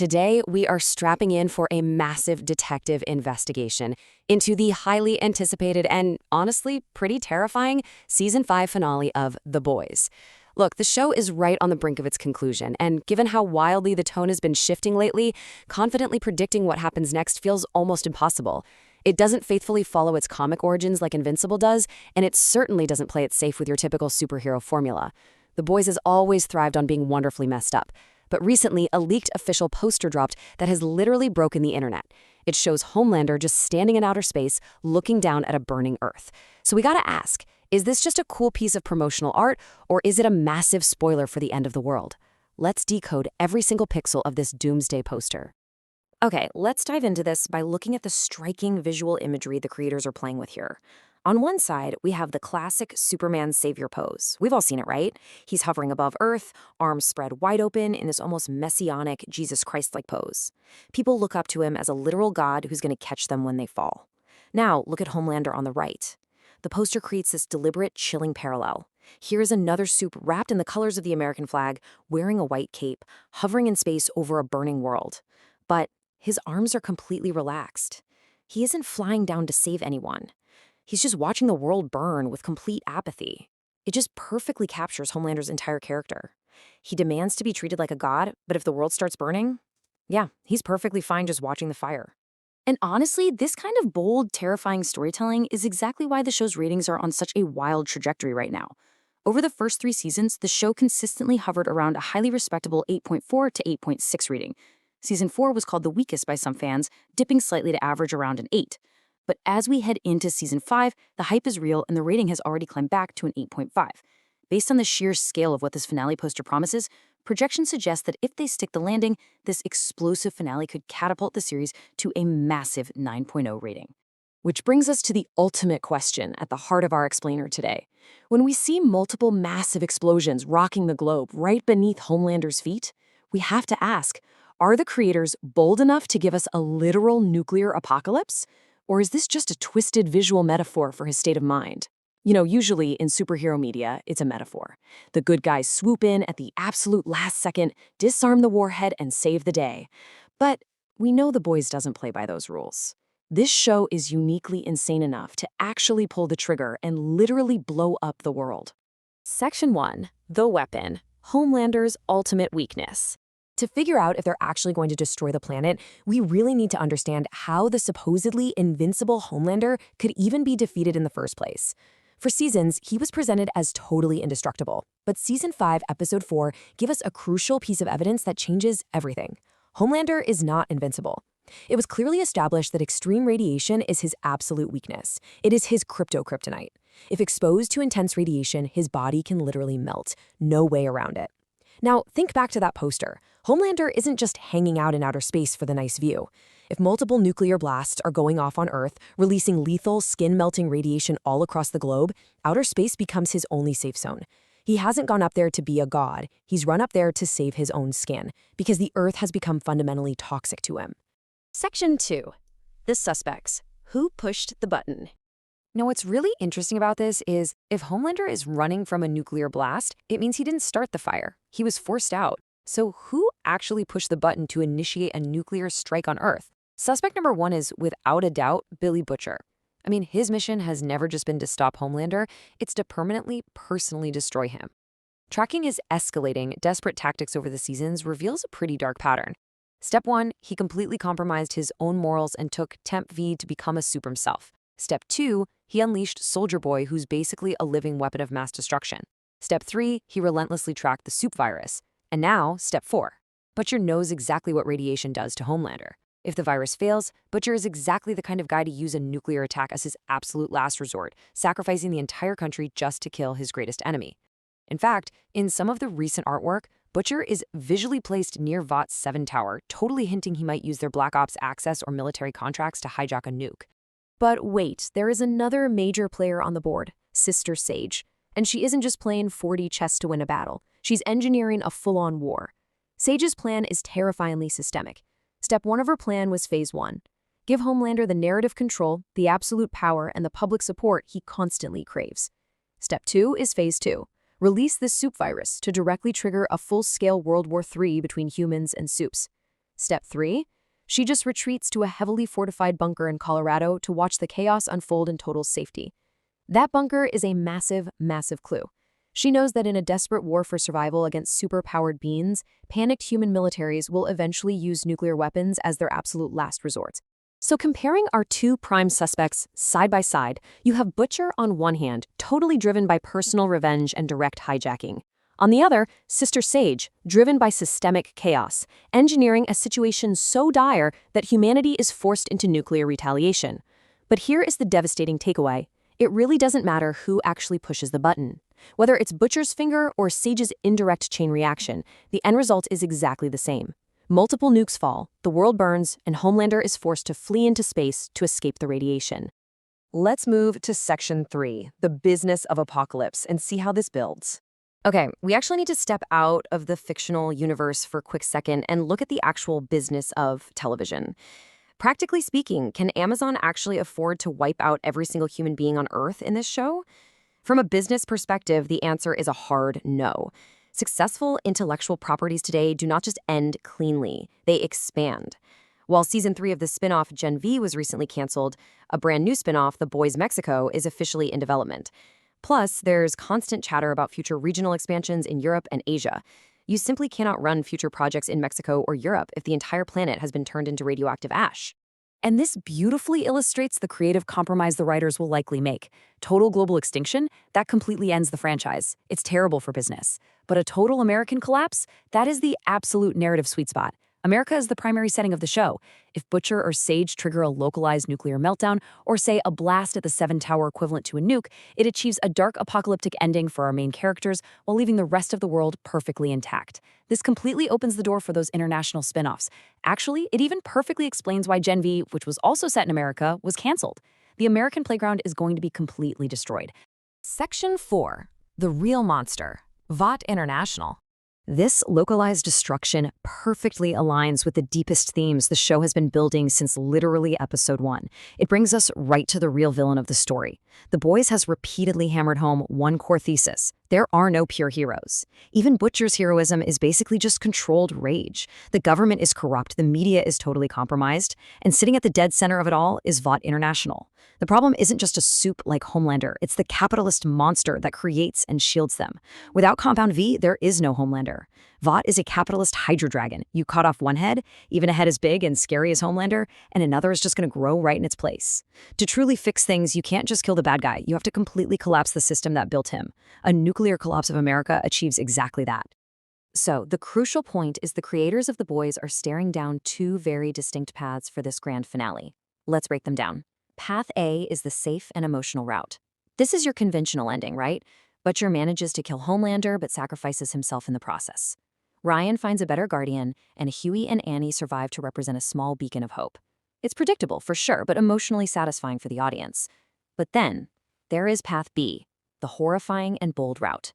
Today, we are strapping in for a massive detective investigation into the highly anticipated and, honestly, pretty terrifying Season 5 finale of The Boys. Look, the show is right on the brink of its conclusion, and given how wildly the tone has been shifting lately, confidently predicting what happens next feels almost impossible. It doesn't faithfully follow its comic origins like Invincible does, and it certainly doesn't play it safe with your typical superhero formula. The Boys has always thrived on being wonderfully messed up. But recently, a leaked official poster dropped that has literally broken the internet. It shows Homelander just standing in outer space, looking down at a burning Earth. So we gotta ask, is this just a cool piece of promotional art, or is it a massive spoiler for the end of the world? Let's decode every single pixel of this doomsday poster. Okay, let's dive into this by looking at the striking visual imagery the creators are playing with here. On one side, we have the classic Superman savior pose. We've all seen it, right? He's hovering above Earth, arms spread wide open in this almost messianic Jesus Christ-like pose. People look up to him as a literal god who's going to catch them when they fall. Now, look at Homelander on the right. The poster creates this deliberate, chilling parallel. Here is another supe wrapped in the colors of the American flag, wearing a white cape, hovering in space over a burning world. But his arms are completely relaxed. He isn't flying down to save anyone. He's just watching the world burn with complete apathy. It just perfectly captures Homelander's entire character. He demands to be treated like a god, but if the world starts burning, yeah, he's perfectly fine just watching the fire. And honestly, this kind of bold, terrifying storytelling is exactly why the show's ratings are on such a wild trajectory right now. Over the first 3 seasons, the show consistently hovered around a highly respectable 8.4 to 8.6 rating. Season 4 was called the weakest by some fans, dipping slightly to average around an 8. But as we head into Season 5, the hype is real and the rating has already climbed back to an 8.5. Based on the sheer scale of what this finale poster promises, projections suggest that if they stick the landing, this explosive finale could catapult the series to a massive 9.0 rating. Which brings us to the ultimate question at the heart of our explainer today. When we see multiple massive explosions rocking the globe right beneath Homelander's feet, we have to ask, are the creators bold enough to give us a literal nuclear apocalypse? Or is this just a twisted visual metaphor for his state of mind? You know, usually in superhero media, it's a metaphor. The good guys swoop in at the absolute last second, disarm the warhead, and save the day. But we know The Boys doesn't play by those rules. This show is uniquely insane enough to actually pull the trigger and literally blow up the world. Section 1. The Weapon. Homelander's ultimate weakness. To figure out if they're actually going to destroy the planet, we really need to understand how the supposedly invincible Homelander could even be defeated in the first place. For seasons, he was presented as totally indestructible, but Season 5, Episode 4 give us a crucial piece of evidence that changes everything. Homelander is not invincible. It was clearly established that extreme radiation is his absolute weakness. It is his kryptonite. If exposed to intense radiation, his body can literally melt. No way around it. Now, think back to that poster. Homelander isn't just hanging out in outer space for the nice view. If multiple nuclear blasts are going off on Earth, releasing lethal, skin-melting radiation all across the globe, outer space becomes his only safe zone. He hasn't gone up there to be a god. He's run up there to save his own skin, because the Earth has become fundamentally toxic to him. Section 2. The suspects. Who pushed the button? Now, what's really interesting about this is if Homelander is running from a nuclear blast, it means he didn't start the fire. He was forced out. So who actually pushed the button to initiate a nuclear strike on Earth? Suspect number 1 is, without a doubt, Billy Butcher. I mean, his mission has never just been to stop Homelander, it's to permanently, personally destroy him. Tracking his escalating, desperate tactics over the seasons reveals a pretty dark pattern. Step 1, he completely compromised his own morals and took Temp V to become a supe himself. Step 2, he unleashed Soldier Boy, who's basically a living weapon of mass destruction. Step 3, he relentlessly tracked the supe virus. And now, Step 4. Butcher knows exactly what radiation does to Homelander. If the virus fails, Butcher is exactly the kind of guy to use a nuclear attack as his absolute last resort, sacrificing the entire country just to kill his greatest enemy. In fact, in some of the recent artwork, Butcher is visually placed near Vought's 7 Tower, totally hinting he might use their Black Ops access or military contracts to hijack a nuke. But wait, there is another major player on the board, Sister Sage. And she isn't just playing 4D chess to win a battle. She's engineering a full-on war. Sage's plan is terrifyingly systemic. Step 1 of her plan was Phase 1. Give Homelander the narrative control, the absolute power, and the public support he constantly craves. Step 2 is Phase 2. Release the supe virus to directly trigger a full-scale World War III between humans and supes. Step 3. She just retreats to a heavily fortified bunker in Colorado to watch the chaos unfold in total safety. That bunker is a massive, massive clue. She knows that in a desperate war for survival against superpowered beings, panicked human militaries will eventually use nuclear weapons as their absolute last resort. So comparing our two prime suspects side by side, you have Butcher on one hand, totally driven by personal revenge and direct hijacking. On the other, Sister Sage, driven by systemic chaos, engineering a situation so dire that humanity is forced into nuclear retaliation. But here is the devastating takeaway. It really doesn't matter who actually pushes the button. Whether it's Butcher's finger or Sage's indirect chain reaction, the end result is exactly the same. Multiple nukes fall, the world burns, and Homelander is forced to flee into space to escape the radiation. Let's move to Section 3, the business of apocalypse, and see how this builds. Okay, we actually need to step out of the fictional universe for a quick second and look at the actual business of television. Practically speaking, can Amazon actually afford to wipe out every single human being on Earth in this show? From a business perspective, the answer is a hard no. Successful intellectual properties today do not just end cleanly, they expand. While Season 3 of the spin-off Gen V was recently canceled, a brand new spin-off, The Boys Mexico, is officially in development. Plus, there's constant chatter about future regional expansions in Europe and Asia. You simply cannot run future projects in Mexico or Europe if the entire planet has been turned into radioactive ash. And this beautifully illustrates the creative compromise the writers will likely make. Total global extinction? That completely ends the franchise. It's terrible for business. But a total American collapse? That is the absolute narrative sweet spot. America is the primary setting of the show. If Butcher or Sage trigger a localized nuclear meltdown, or say a blast at the Seven Tower equivalent to a nuke, it achieves a dark apocalyptic ending for our main characters while leaving the rest of the world perfectly intact. This completely opens the door for those international spin-offs. Actually, it even perfectly explains why Gen V, which was also set in America, was canceled. The American playground is going to be completely destroyed. Section 4. The Real Monster. Vought International. This localized destruction perfectly aligns with the deepest themes the show has been building since literally episode 1. It brings us right to the real villain of the story. The Boys has repeatedly hammered home one core thesis. There are no pure heroes. Even Butcher's heroism is basically just controlled rage. The government is corrupt, the media is totally compromised, and sitting at the dead center of it all is Vought International. The problem isn't just a soup like Homelander, it's the capitalist monster that creates and shields them. Without Compound V, there is no Homelander. Vought is a capitalist hydra dragon. You cut off one head, even a head as big and scary as Homelander, and another is just going to grow right in its place. To truly fix things, you can't just kill the bad guy. You have to completely collapse the system that built him. A nuclear collapse of America achieves exactly that. So, the crucial point is the creators of The Boys are staring down two very distinct paths for this grand finale. Let's break them down. Path A is the safe and emotional route. This is your conventional ending, right? Butcher manages to kill Homelander but sacrifices himself in the process. Ryan finds a better guardian, and Huey and Annie survive to represent a small beacon of hope. It's predictable, for sure, but emotionally satisfying for the audience. But then, there is Path B, the horrifying and bold route.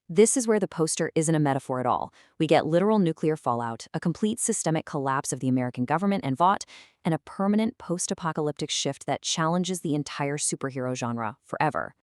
This is where the poster isn't a metaphor at all. We get literal nuclear fallout, a complete systemic collapse of the American government and Vought, and a permanent post-apocalyptic shift that challenges the entire superhero genre forever.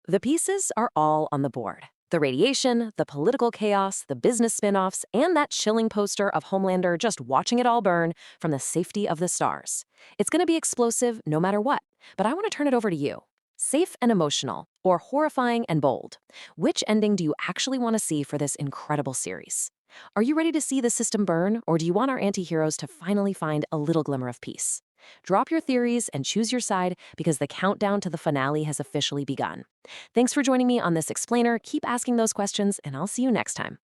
The pieces are all on the board. The radiation, the political chaos, the business spin-offs, and that chilling poster of Homelander just watching it all burn from the safety of the stars. It's going to be explosive no matter what, but I want to turn it over to you. Safe and emotional, or horrifying and bold? Which ending do you actually want to see for this incredible series? Are you ready to see the system burn, or do you want our anti-heroes to finally find a little glimmer of peace? Drop your theories and choose your side, because the countdown to the finale has officially begun. Thanks for joining me on this explainer. Keep asking those questions, and I'll see you next time.